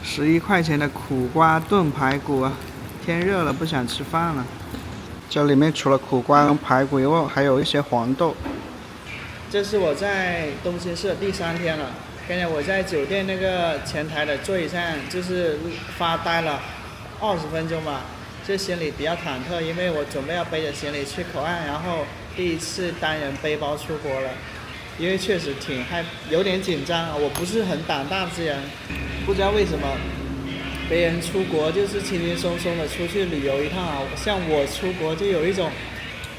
11块钱的苦瓜炖排骨啊，天热了不想吃饭了。这里面除了苦瓜跟排骨以外，还有一些黄豆。这是我在东兴市的第3天了。刚才我在酒店那个前台的座椅上，就是发呆了20分钟吧。这心里比较忐忑，因为我准备要背着行李去口岸，然后第一次单人背包出国了。因为确实有点紧张啊，我不是很胆大之人，不知道为什么别人出国就是轻轻松松的出去旅游一趟啊，像我出国就有一种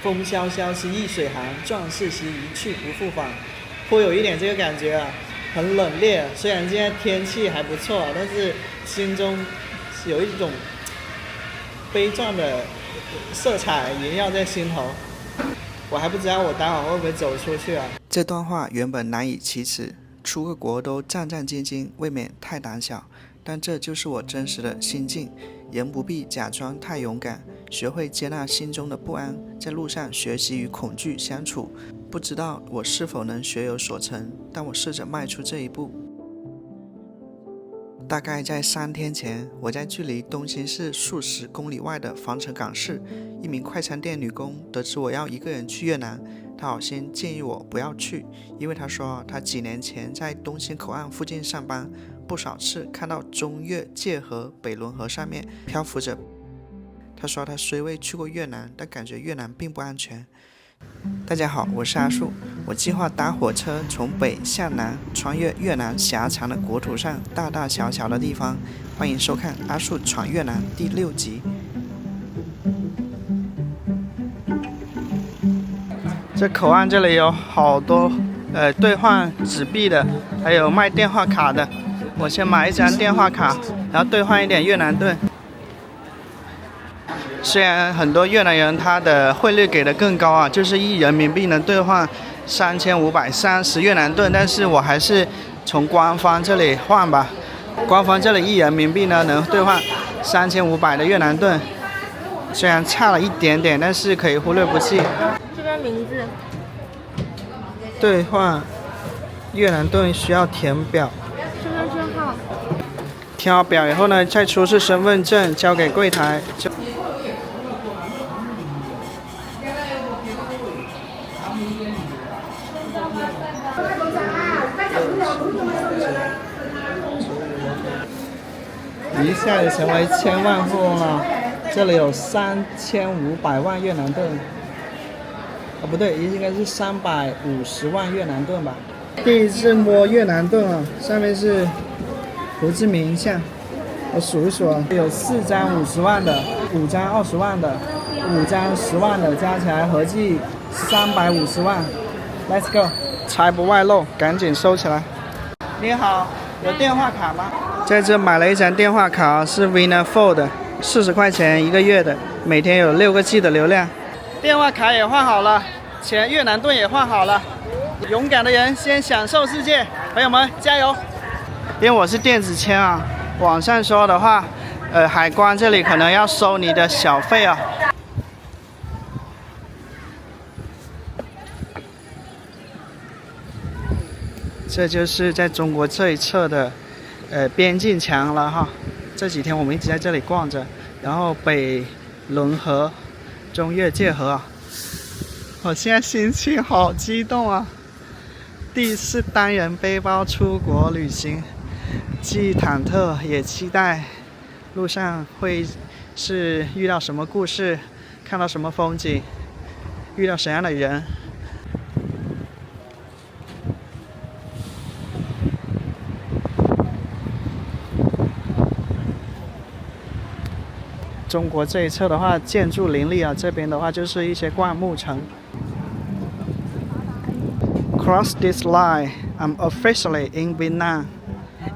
风萧萧兮易水寒，壮士兮一去不复返，颇有一点这个感觉啊，很冷冽。虽然现在天气还不错，但是心中有一种悲壮的色彩萦绕在心头。我还不知道我待会儿会不会走出去啊。这段话原本难以启齿，出个国都战战兢兢，未免太胆小。但这就是我真实的心境，人不必假装太勇敢，学会接纳心中的不安，在路上学习与恐惧相处。不知道我是否能学有所成，但我试着迈出这一步。大概在3天前，我在距离东兴市数十公里外的防城港市，一名快餐店女工得知我要一个人去越南，她好心建议我不要去，因为她说她几年前在东兴口岸附近上班，不少次看到中越界河、北仑河上面漂浮着。她说她虽未去过越南，但感觉越南并不安全。大家好，我是阿树。我计划搭火车从北向南，穿越越南狭长的国土上大大小小的地方。欢迎收看阿树闯越南第6集。这口岸这里有好多兑换纸币的，还有卖电话卡的。我先买一张电话卡，然后兑换一点越南盾。虽然很多越南人他的汇率给的更高啊，就是1人民币能兑换3530越南盾，但是我还是从官方这里换吧。官方这里1人民币呢能兑换3500的越南盾，虽然差了一点点，但是可以忽略不计。这边名字。兑换越南盾需要填表。身份证号。填好表以后呢，再出示身份证交给柜台。一下就成为千万富翁了，这里有3500万越南盾，不对，应该是350万越南盾吧。第一次摸越南盾啊，上面是胡志明像，我数一数啊，有4张50万的，5张20万的，5张10万的，加起来合计350万。Let's go， 财不外露，赶紧收起来。你好，有电话卡吗？在这买了一张电话卡，是 Vinaphone 的，40块钱1个月的，每天有6个G 的流量。电话卡也换好了，钱越南盾也换好了。勇敢的人先享受世界，朋友们加油！因为我是电子签啊，网上说的话，海关这里可能要收你的小费啊。这就是在中国这一侧的边境墙了哈。这几天我们一直在这里逛着，然后北仑河、中越界河啊，我现在心情好激动啊！第一次单人背包出国旅行，既忐忑也期待路上会是遇到什么故事，看到什么风景，遇到什么样的人。中国这一侧的话，建筑林立啊，这边的话就是一些灌木城。Cross this line, I'm officially in Vietnam.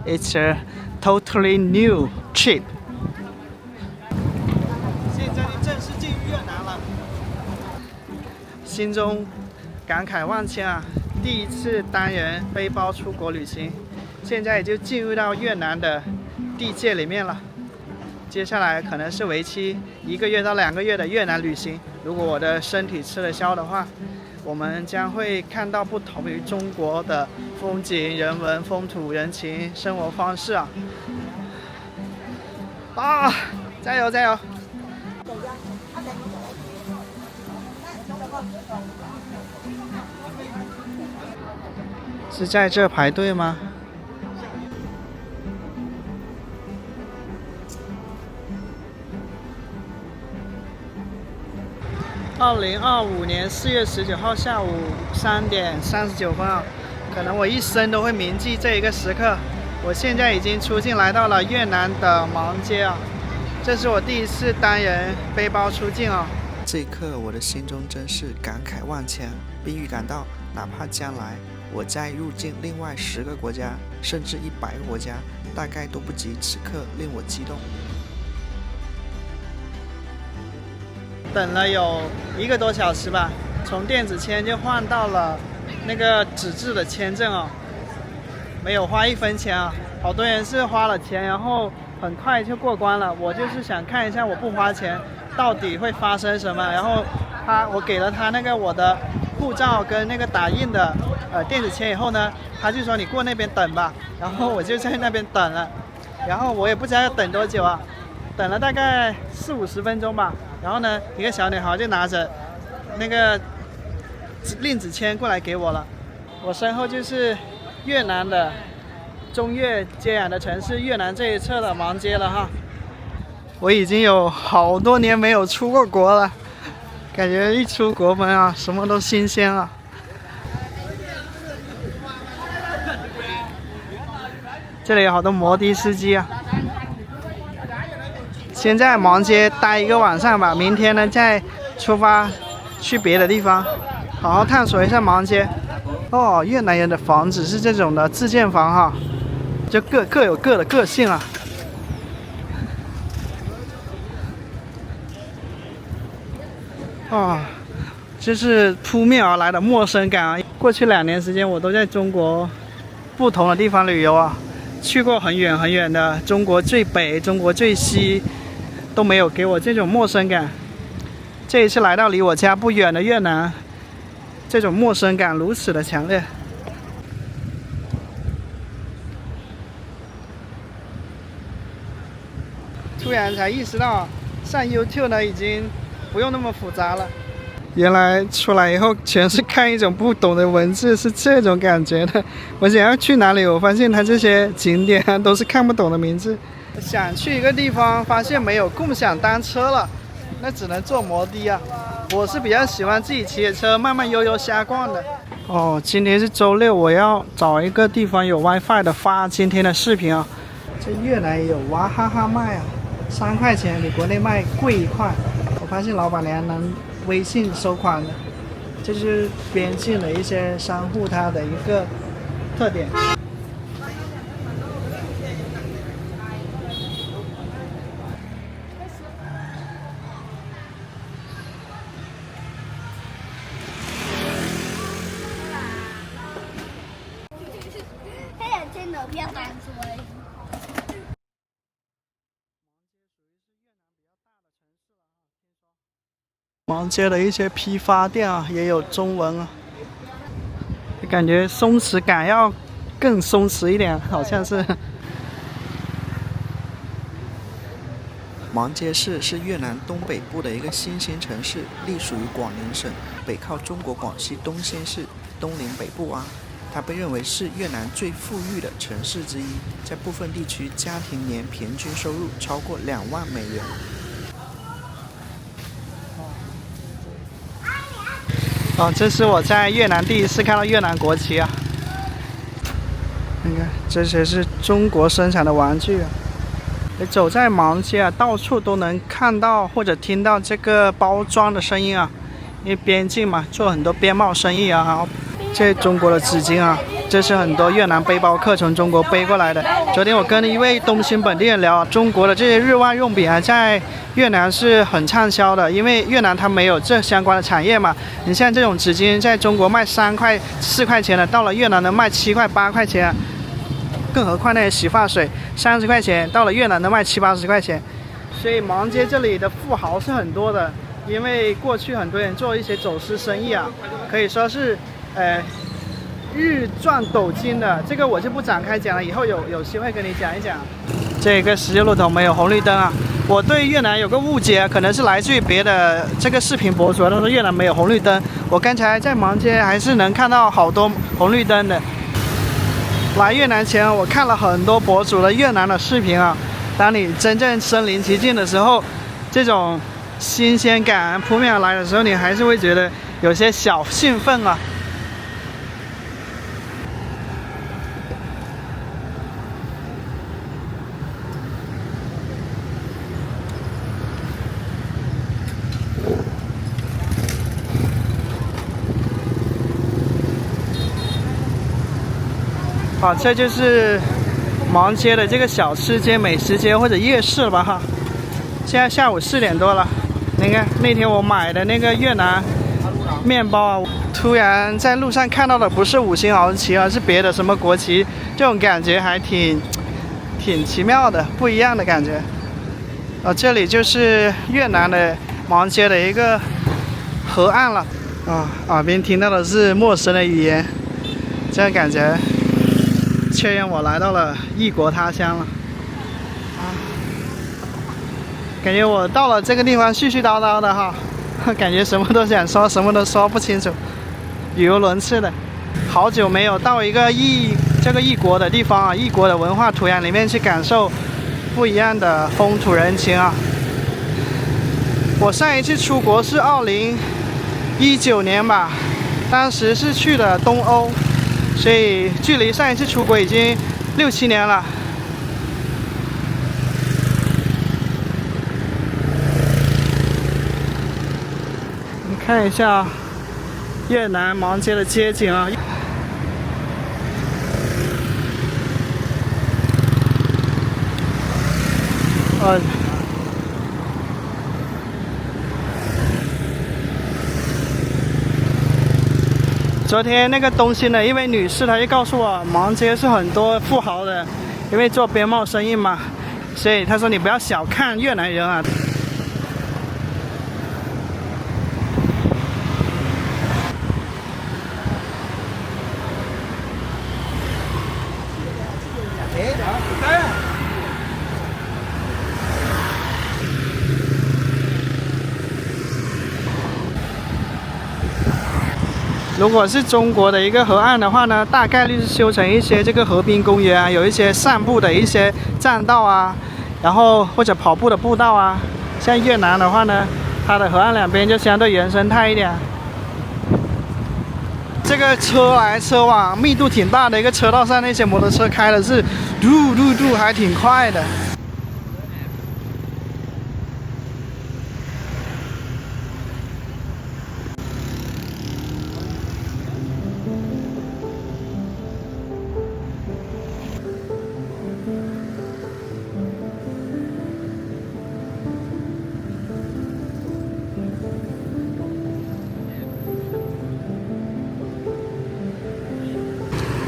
It's a totally new trip. 现在正式进越南了，心中感慨万千啊！第一次单人背包出国旅行，现在也就进入到越南的地界里面了。接下来可能是为期1个月到2个月的越南旅行。如果我的身体吃得消的话，我们将会看到不同于中国的风景、人文、风土人情、生活方式啊。啊，加油加油！是在这排队吗？2025年4月19号下午3点39分啊，可能我一生都会铭记这一个时刻。我现在已经出境来到了越南的芒街啊，这是我第一次单人背包出境啊。这一刻，我的心中真是感慨万千，并预感到，哪怕将来我再入境另外10个国家，甚至100个国家，大概都不及此刻令我激动。等了有1个多小时吧，从电子签就换到了那个纸质的签证哦，没有花1分钱啊。好多人是花了钱，然后很快就过关了。我就是想看一下我不花钱到底会发生什么。然后我给了他那个我的护照跟那个打印的电子签以后呢，他就说你过那边等吧。然后我就在那边等了，然后我也不知道要等多久啊，等了大概40-50分钟吧。然后呢，一个小女孩就拿着那个令子签过来给我了。我身后就是越南的中越接壤的城市越南这一侧的芒街了哈。我已经有好多年没有出过国了，感觉一出国门啊，什么都新鲜啊。这里有好多摩的司机啊。先在芒街待1个晚上吧，明天呢再出发去别的地方，好好探索一下芒街。哦，越南人的房子是这种的自建房哈，就各有各的个性啊。哦，这是扑面而来的陌生感啊！过去2年时间，我都在中国不同的地方旅游啊，去过很远很远的中国最北、中国最西。都没有给我这种陌生感，这一次来到离我家不远的越南，这种陌生感如此的强烈。突然才意识到，上 YouTube 呢已经不用那么复杂了。原来出来以后全是看一种不懂的文字，是这种感觉的。我想要去哪里，我发现它这些景点都是看不懂的名字。想去一个地方，发现没有共享单车了，那只能坐摩的啊。我是比较喜欢自己骑着车慢慢悠悠瞎逛的。哦，今天是周6，我要找一个地方有 WiFi 的发今天的视频啊。这越南也有娃哈哈卖啊，3块钱比国内卖贵1块。我发现老板娘能微信收款的，这就是边境的一些商户它的一个特点。芒街的一些批发店啊，也有中文啊，感觉松弛感要更松弛一点，好像是。芒街市是越南东北部的一个新兴城市，隶属于广宁省，北靠中国广西东仙市，东临北部啊。它被认为是越南最富裕的城市之一，在部分地区家庭年平均收入超过2万美元。哦，这是我在越南第一次看到越南国旗啊！你看，这些是中国生产的玩具啊。你走在芒街啊，到处都能看到或者听到这个包装的声音啊，因为边境嘛，做很多边贸生意啊。然后这中国的纸巾啊，这是很多越南背包客从中国背过来的。昨天我跟一位东兴本地人聊，中国的这些日外用品啊，在越南是很畅销的，因为越南它没有这相关的产业嘛。你像这种纸巾，在中国卖3块、4块钱的，到了越南能卖7块、8块钱。更何况那些洗发水30块钱，到了越南能卖70-80块钱。所以芒街这里的富豪是很多的，因为过去很多人做一些走私生意啊，可以说是日赚斗金的。这个我就不展开讲了，以后有机会跟你讲一讲。这个十字路口没有红绿灯啊。我对越南有个误解，可能是来自于别的这个视频博主，他说越南没有红绿灯。我刚才在芒街还是能看到好多红绿灯的。来越南前，我看了很多博主的越南的视频啊。当你真正身临其境的时候，这种新鲜感扑面而来的时候，你还是会觉得有些小兴奋啊。好，这就是芒街的这个小吃街、美食街或者夜市了吧哈。现在下午4点多了，你看那天我买的那个越南面包啊，突然在路上看到的不是5星红旗，而是别的什么国旗，这种感觉还挺奇妙的，不一样的感觉。这里就是越南的芒街的一个河岸了啊，耳边听到的是陌生的语言，这样感觉。确认我来到了异国他乡了，感觉我到了这个地方絮絮叨叨的哈，感觉什么都想说，什么都说不清楚，语无伦次的。好久没有到一个这个异国的地方啊，异国的文化土壤里面去感受不一样的风土人情啊。我上一次出国是2019年吧，当时是去的东欧。所以距离上一次出国已经6、7年了。你看一下越南芒街的街景啊。昨天那个东兴的一位女士，她就告诉我，芒街是很多富豪的，因为做边贸生意嘛，所以她说你不要小看越南人啊。如果是中国的一个河岸的话呢，大概率是修成一些这个河滨公园啊，有一些散步的一些栈道啊，然后或者跑步的步道啊。像越南的话呢，它的河岸两边就相对原生态一点。这个车来车往，密度挺大的一个车道上，那些摩托车开的是嘟，还挺快的。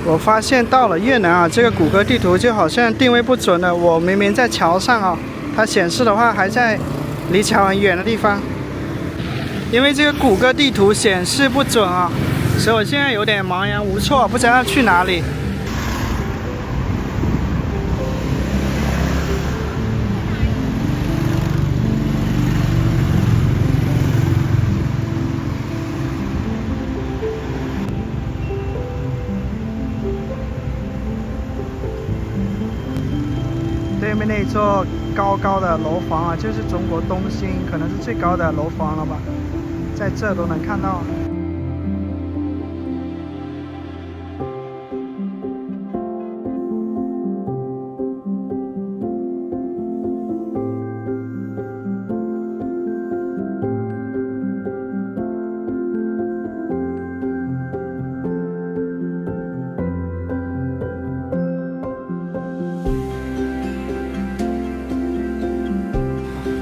我发现到了越南啊，这个谷歌地图就好像定位不准了。我明明在桥上啊，它显示的话还在离桥很远的地方。因为这个谷歌地图显示不准啊，所以我现在有点茫然无措，不知道要去哪里。对面那座高高的楼房啊，就是中国东兴，可能是最高的楼房了吧，在这都能看到。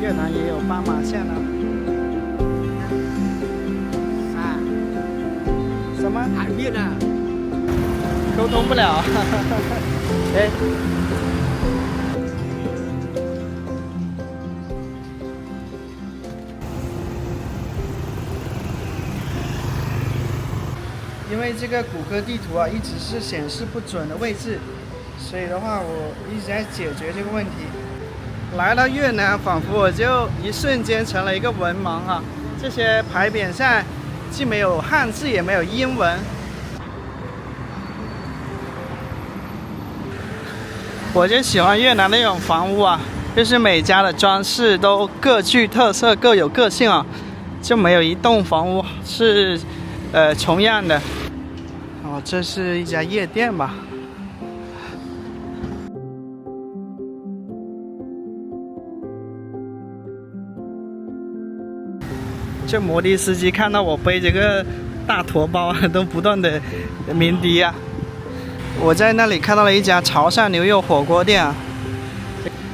越南也有斑马线呢。什么？海面啊？沟通不了。哎。因为这个谷歌地图啊，一直是显示不准的位置，所以的话，我一直在解决这个问题。来到越南，仿佛我就一瞬间成了一个文盲啊！这些牌匾上既没有汉字，也没有英文。我就喜欢越南那种房屋啊，就是每家的装饰都各具特色，各有个性啊，就没有一栋房屋是重样的。哦，这是一家夜店吧？这摩的司机看到我背这个大驮包啊，都不断的鸣笛啊。我在那里看到了一家潮汕牛肉火锅店啊。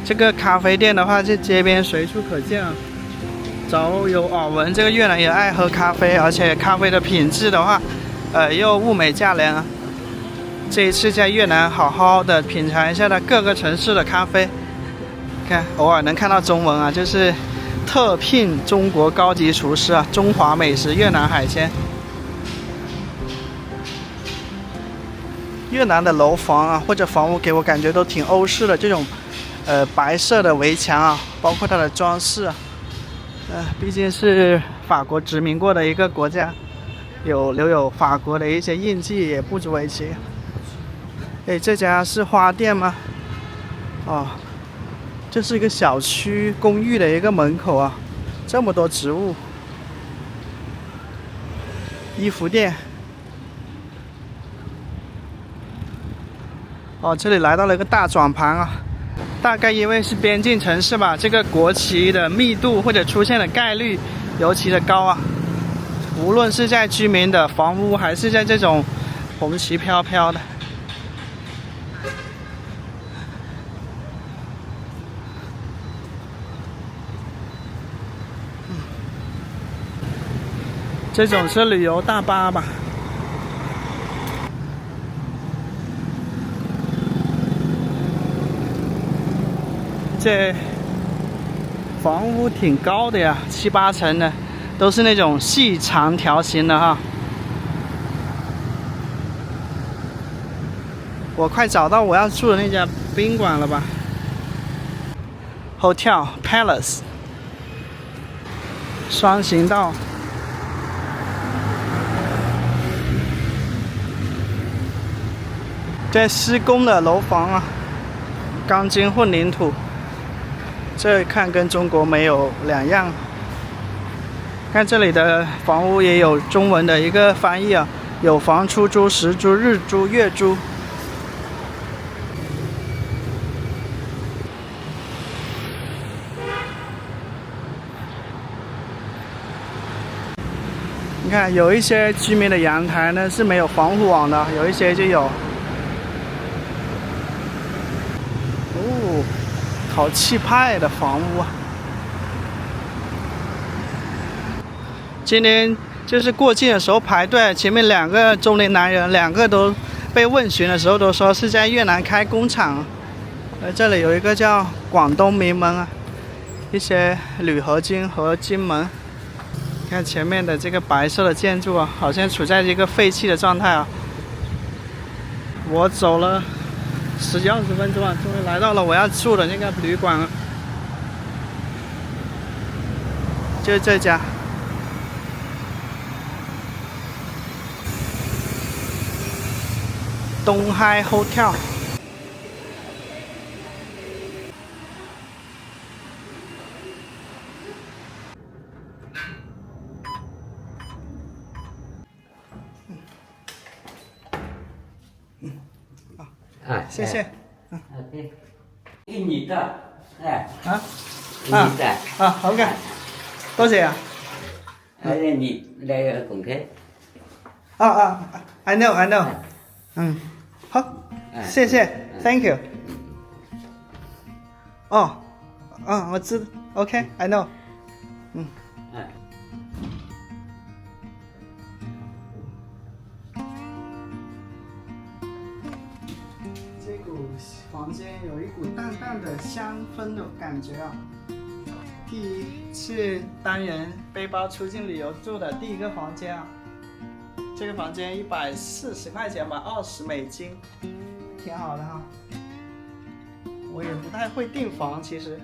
这个咖啡店的话，这街边随处可见啊。早有耳闻，这个越南也爱喝咖啡，而且咖啡的品质的话，又物美价廉啊。这一次在越南好好的品尝一下它各个城市的咖啡，看偶尔能看到中文啊，就是特聘中国高级厨师啊，中华美食越南海鲜。越南的楼房啊或者房屋给我感觉都挺欧式的，这种白色的围墙啊，包括它的装饰啊，毕竟是法国殖民过的一个国家，留有法国的一些印记也不足为奇。哎，这家是花店吗？哦，这是一个小区公寓的一个门口啊，这么多植物。衣服店。哦，这里来到了一个大转盘啊，大概因为是边境城市吧，这个国旗的密度或者出现的概率尤其的高啊。无论是在居民的房屋，还是在这种红旗飘飘的。这种是旅游大巴吧？这房屋挺高的呀，7、8层的，都是那种细长条形的哈。我快找到我要住的那家宾馆了吧 ？Hotel Palace， 双行道。这施工的楼房啊，钢筋混凝土。这看跟中国没有两样。看这里的房屋也有中文的一个翻译啊，有房出租、时租、日租、月租。你看，有一些居民的阳台呢是没有防护网的，有一些就有。哦，好气派的房屋啊！今天就是过境的时候排队，前面2个中年男人，2个都被问询的时候都说是在越南开工厂。这里有一个叫广东名门啊，一些铝合金和金门。看前面的这个白色的建筑啊，好像处在一个废弃的状态啊。我走了10几20分钟啊，终于来到了我要住的那个旅馆了，就是这家。东海 Hotel。谢谢。OK。印尼的，哎。啊。印尼的。啊，好嘅，多謝啊。你來公開。I know。好，謝謝 ，Thank you。我知道 ，OK，I know。这股房间有一股淡淡的香氛的感觉啊。第一次单人背包出境旅游住的第一个房间啊，这个房间140块钱吧，20美金，挺好的哈。我也不太会订房，其实，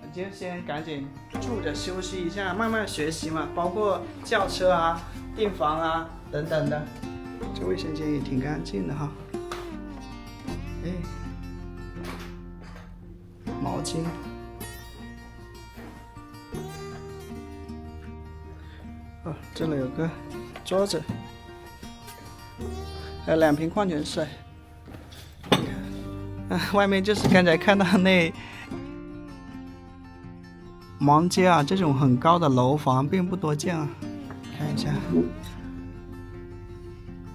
我就先赶紧住着休息一下，慢慢学习嘛，包括叫车啊、订房啊等等的。这卫生间也挺干净的哈。哎，毛巾。哦，这里有个桌子，还有2瓶矿泉水。外面就是刚才看到那芒街啊，这种很高的楼房并不多见啊。看一下，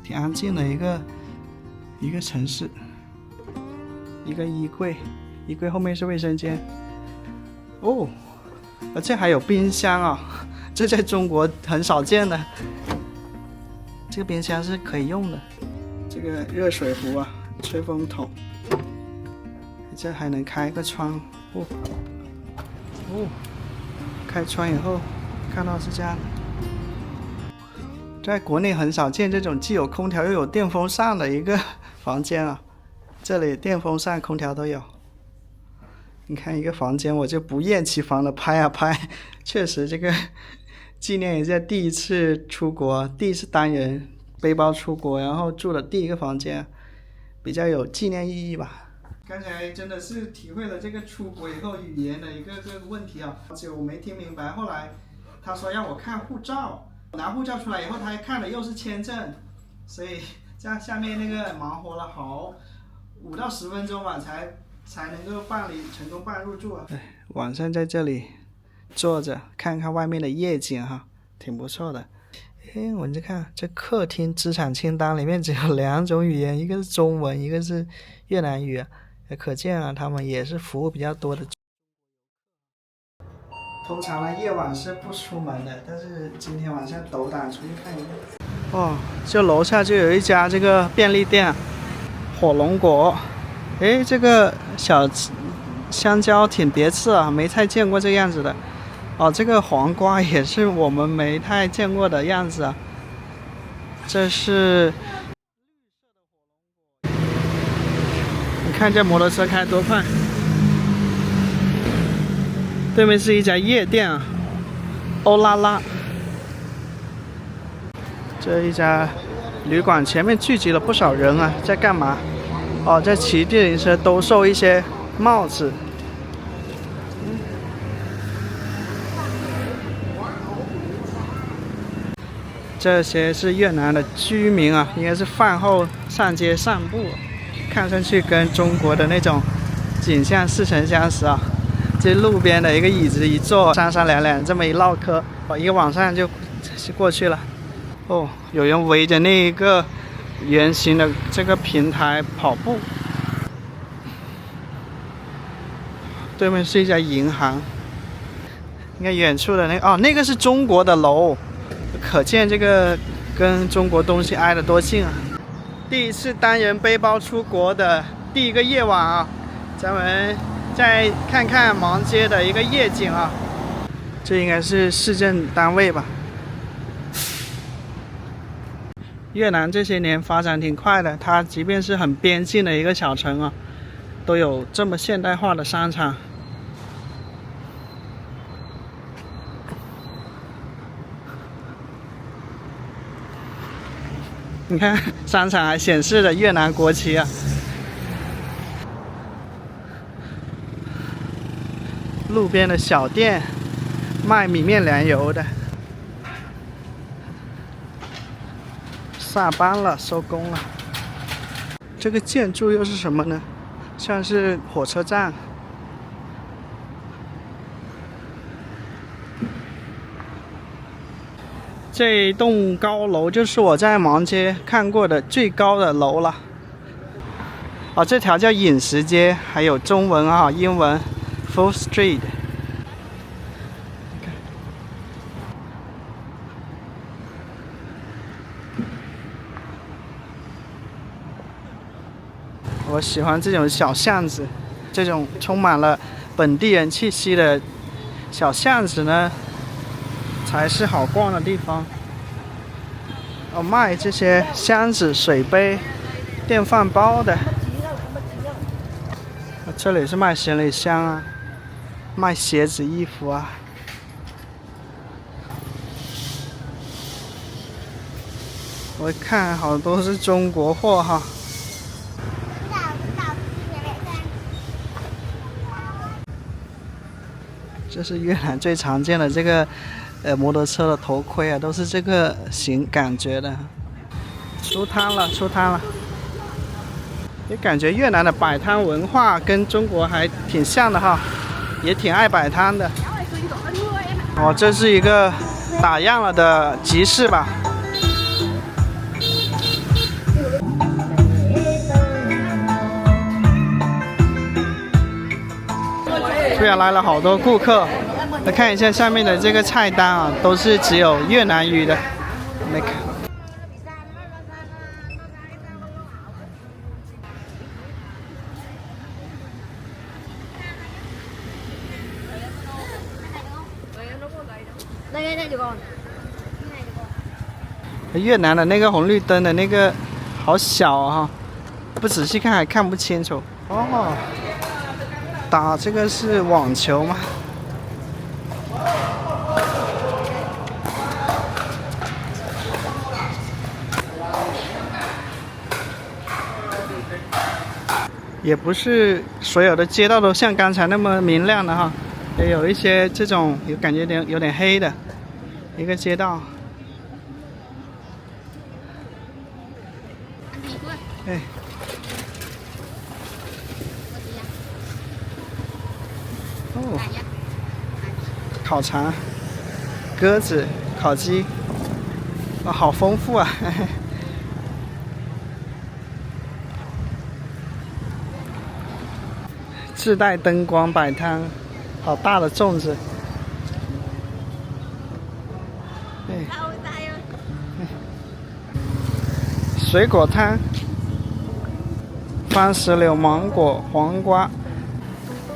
挺安静的一个城市。一个衣柜，衣柜后面是卫生间。哦，而且还有冰箱啊，这在中国很少见的。这个冰箱是可以用的。这个热水壶啊，吹风筒。这还能开个窗，开窗以后看到是这样的。在国内很少见这种既有空调又有电风扇的一个房间啊，这里电风扇、空调都有。你看一个房间，我就不厌其烦的拍啊拍，确实这个纪念一下第一次出国，第一次单人背包出国，然后住的第一个房间，比较有纪念意义吧。刚才真的是体会了这个出国以后语言的一个问题啊，而且我没听明白。后来他说让我看护照，拿护照出来以后，他看的又是签证，所以在下面那个忙活了好5到10分钟吧，才能够成功办入住啊。晚上在这里坐着看看外面的夜景哈，挺不错的。我就看这客厅资产清单里面只有2种语言，一个是中文，一个是越南语啊。可见啊，他们也是服务比较多的。通常呢，夜晚是不出门的，但是今天晚上斗胆出去看一看。哦，就楼下就有一家这个便利店，火龙果。这个小香蕉挺别致啊，没太见过这样子的。哦，这个黄瓜也是我们没太见过的样子啊。这是。看这摩托车开多快！对面是一家夜店啊，欧拉拉。这一家旅馆前面聚集了不少人啊，在干嘛？哦，在骑电瓶车兜售一些帽子。这些是越南的居民啊，应该是饭后上街散步。看上去跟中国的那种景象似曾相识啊！这路边的一个椅子一坐，三三两两这么一唠嗑，一个晚上就过去了。哦，有人围着那一个圆形的这个平台跑步。对面是一家银行，你看远处的那个是中国的楼，可见这个跟中国东西挨得多近啊！第一次单人背包出国的第一个夜晚啊，咱们再看看芒街的一个夜景啊。这应该是市政单位吧。越南这些年发展挺快的，它即便是很边境的一个小城啊，都有这么现代化的商场。你看商场还显示着越南国旗啊。路边的小店卖米面粮油的。下班了，收工了。这个建筑又是什么呢？像是火车站。这一栋高楼就是我在芒街看过的最高的楼了。哦，这条叫饮食街，还有中文啊、英文 ，Food Street。我喜欢这种小巷子，这种充满了本地人气息的小巷子呢，才是好逛的地方。卖这些箱子、水杯、电饭煲的，这里是卖行李箱啊，卖鞋子、衣服啊。我看好多是中国货哈。这是越南最常见的这个摩托车的头盔啊，都是这个感觉的。出摊了，出摊了！也感觉越南的摆摊文化跟中国还挺像的哈，也挺爱摆摊的。哦，这是一个打烊了的集市吧？突然来了好多顾客，来看一下下面的这个菜单啊，都是只有越南语的，没看。越南的那个红绿灯的那个好小啊，不仔细看还看不清楚。哦，打这个是网球吗？也不是所有的街道都像刚才那么明亮的哈，也有一些这种感觉有点黑的一个街道。哎，哦，烤肠、鸽子、烤鸡，哦，好丰富啊！嘿嘿，自带灯光摆摊，好大的粽子。哎，水果摊。番石榴、芒果、黄瓜，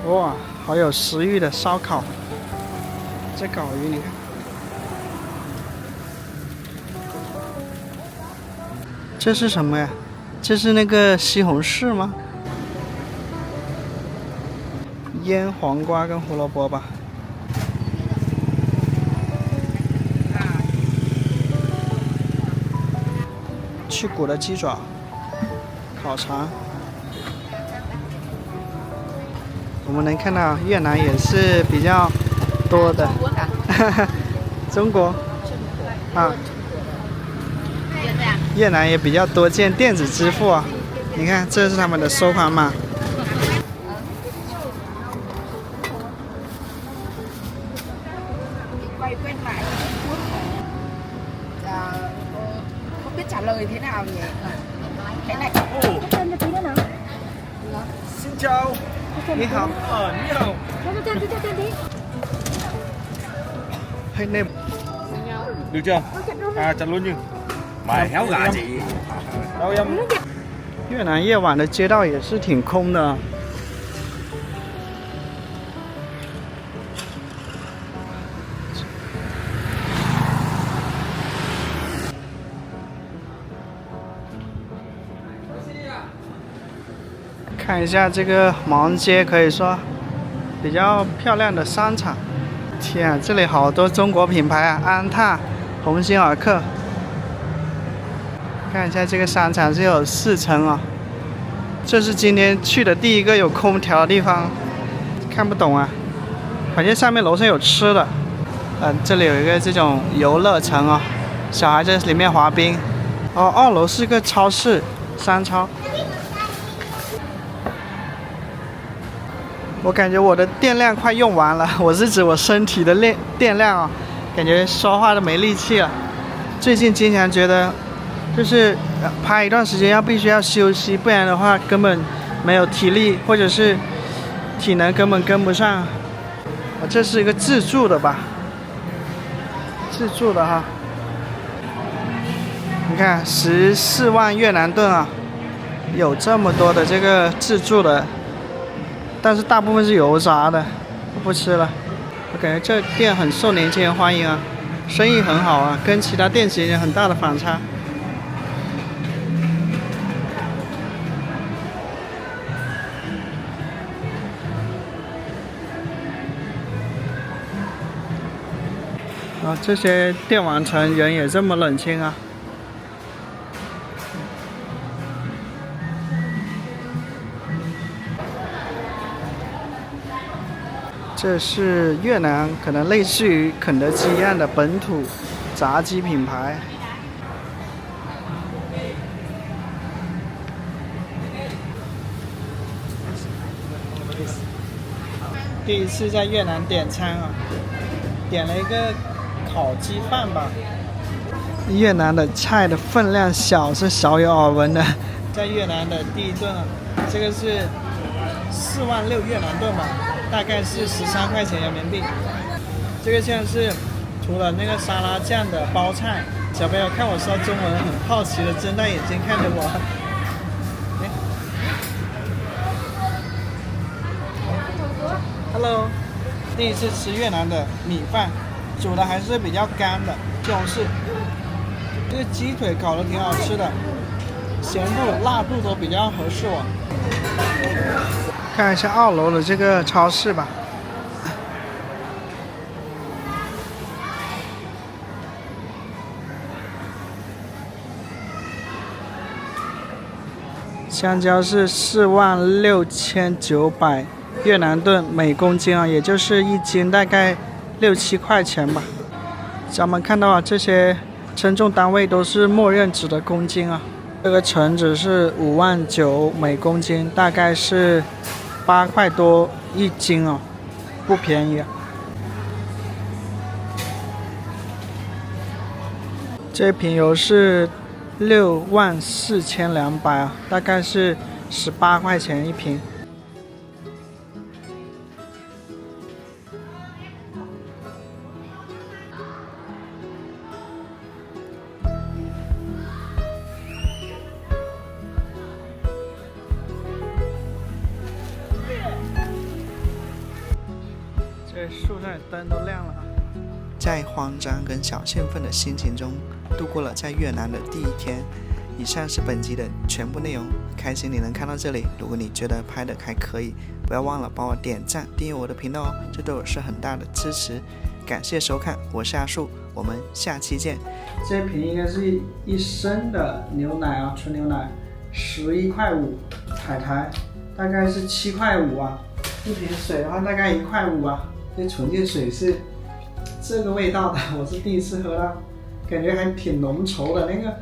哇，好有食欲的烧烤。这烤鱼你看，这是什么呀？这是那个西红柿吗？腌黄瓜跟胡萝卜吧。去骨的鸡爪，烤肠。我们能看到越南也是比较多的，中国啊，越南也比较多见电子支付啊。你看，这是他们的收款码。không biết trả lời thế nào nhỉ? Cái này. Xin chào. 你好。你好。Hey, nêm. Được chưa? Chặt luôn nhưng. Mày héo gà chị. Đâu em. 越南夜晚的街道也是挺空的。看一下这个芒街，可以说比较漂亮的商场。天啊，这里好多中国品牌啊，安踏、鸿星尔克。看一下这个商场是有4层啊，这是今天去的第一个有空调的地方。看不懂啊，反正上面楼上有吃的。这里有一个这种游乐城啊，小孩在里面滑冰。哦，2楼是个超市，商超。我感觉我的电量快用完了，我是指我身体的电量啊，感觉说话都没力气了。最近经常觉得，就是拍一段时间必须要休息，不然的话根本没有体力或者是体能根本跟不上。这是一个自助的吧？自助的哈。你看14万越南盾啊，有这么多的这个自助的。但是大部分是油炸的，我不吃了。我感觉这店很受年轻人欢迎啊，生意很好啊，跟其他店形成很大的反差。啊，这些电玩城人也这么冷清啊。这是越南可能类似于肯德基一样的本土炸鸡品牌。第一次在越南点餐啊，点了一个烤鸡饭吧。越南的菜的分量小是少有耳闻的，在越南的第一顿啊，这个是46000越南盾吧，大概是13块钱人民币。这个现在是涂了那个沙拉酱的包菜。小朋友看我说中文，很好奇的睁大眼睛看着我。Hello， 第一次吃越南的米饭，煮的还是比较干的西红柿。这个鸡腿烤的挺好吃的，咸度、辣度都比较合适我。看一下2楼的这个超市吧。香蕉是46900越南盾每公斤啊，也就是1斤大概6、7块钱吧。咱们看到啊，这些称重单位都是默认指的公斤啊。这个橙子是59000每公斤，大概是8块多1斤啊，不便宜啊。这瓶油是64200啊，大概是18块钱一瓶。这树上的灯都亮了啊！在慌张跟小兴奋的心情中度过了在越南的第一天。以上是本集的全部内容，开心你能看到这里。如果你觉得拍的还可以，不要忘了帮我点赞、订阅我的频道哦，这对我是很大的支持。感谢收看，我是阿树，我们下期见。这瓶应该是一升的牛奶啊，纯牛奶，11块5，海苔大概是7块5啊。一瓶水的话大概1块5啊。这纯净水是这个味道的，我是第一次喝到，感觉还挺浓稠的，那个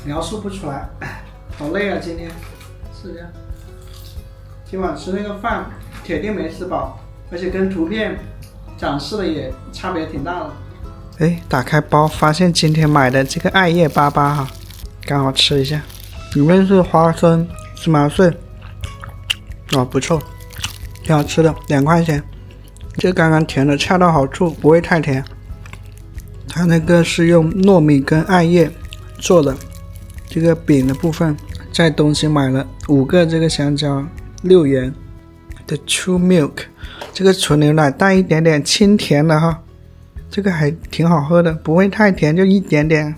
描述不出来，好累啊！今天是这样，今晚吃那个饭铁定没吃饱，而且跟图片展示的也差别挺大的。哎，打开包发现今天买的这个艾叶粑粑哈，刚好吃一下，里面是花生、芝麻碎，不错，挺好吃的，2块钱。这刚刚甜的恰到好处，不会太甜。它那个是用糯米跟艾叶做的。这个饼的部分，在东西买了5个这个香蕉，6元的 True Milk， 这个纯牛奶带一点点清甜的哈，这个还挺好喝的，不会太甜，就一点点。